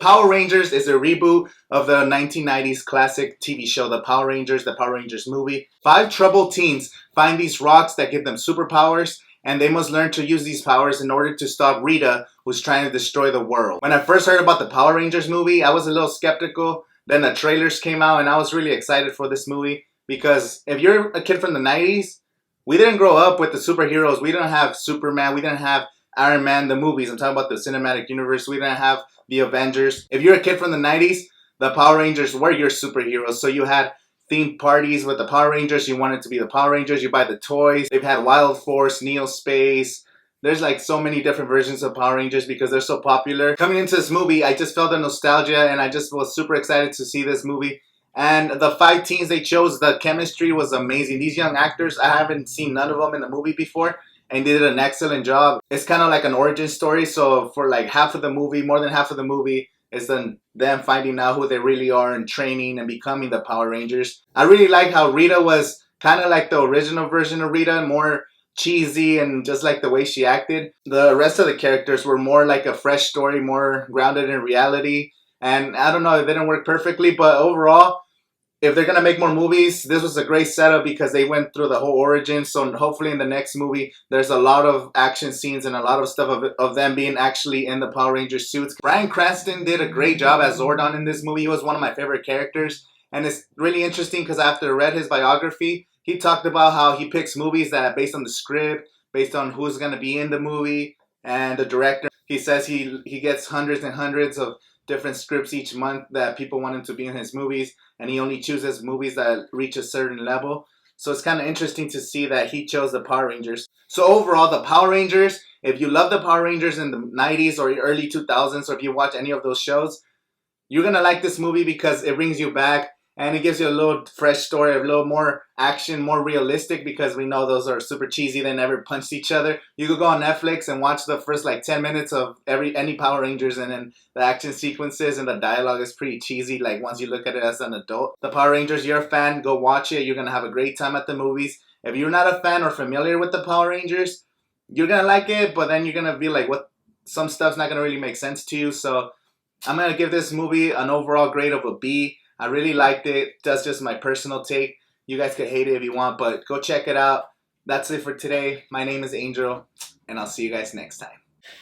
Power Rangers is a reboot of the 1990s classic TV show, The Power Rangers movie. 5 troubled teens find these rocks that give them superpowers, and they must learn to use these powers in order to stop Rita, who's trying to destroy the world. When I first heard about the Power Rangers movie, I was a little skeptical. Then the trailers came out, and I was really excited for this movie because if you're a kid from the 90s, we didn't grow up with the superheroes. We didn't have Superman. We didn't have Iron Man, the movies. I'm talking about the cinematic universe. We didn't have the Avengers. If you're a kid from the 90s, the Power Rangers were your superheroes. So you had themed parties with the Power Rangers. You wanted to be the Power Rangers. You buy the toys. They've had Wild Force, Neo Space. There's like so many different versions of Power Rangers because they're so popular. Coming into this movie, I just felt the nostalgia and I just was super excited to see this movie. And the 5 teens they chose, the chemistry was amazing. These young actors, I haven't seen none of them in the movie before. And they did an excellent job. It's kind of like an origin story. So for like half of the movie, more than half of the movie, is them finding out who they really are and training and becoming the Power Rangers. I really like how Rita was kind of like the original version of Rita, more cheesy and just like the way she acted. The rest of the characters were more like a fresh story, more grounded in reality. And I don't know, it didn't work perfectly, but overall, if they're going to make more movies, this was a great setup because they went through the whole origin. So hopefully in the next movie, there's a lot of action scenes and a lot of stuff of them being actually in the Power Ranger suits. Bryan Cranston did a great job as Zordon in this movie. He was one of my favorite characters. And it's really interesting because after I read his biography, he talked about how he picks movies that are based on the script, based on who's going to be in the movie, and the director. He says he gets hundreds and hundreds of different scripts each month that people want him to be in his movies, and he only chooses movies that reach a certain level. So it's kind of interesting to see that he chose the Power Rangers. So overall, the Power Rangers, if you love the Power Rangers in the 90s or early 2000s, or if you watch any of those shows, you're going to like this movie because it brings you back and it gives you a little fresh story, a little more action, more realistic, because we know those are super cheesy. They never punched each other. You could go on Netflix and watch the first like 10 minutes of any Power Rangers, and then the action sequences and the dialogue is pretty cheesy, like once you look at it as an adult. The Power Rangers, you're a fan, go watch it. You're going to have a great time at the movies. If you're not a fan or familiar with the Power Rangers, you're going to like it, but then you're going to be like, what? Some stuff's not going to really make sense to you. So I'm going to give this movie an overall grade of a B. I really liked it. That's just my personal take. You guys could hate it if you want, but go check it out. That's it for today. My name is Angel, and I'll see you guys next time.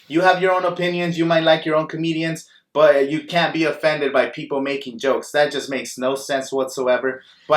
You have your own opinions. You might like your own comedians, but you can't be offended by people making jokes. That just makes no sense whatsoever. But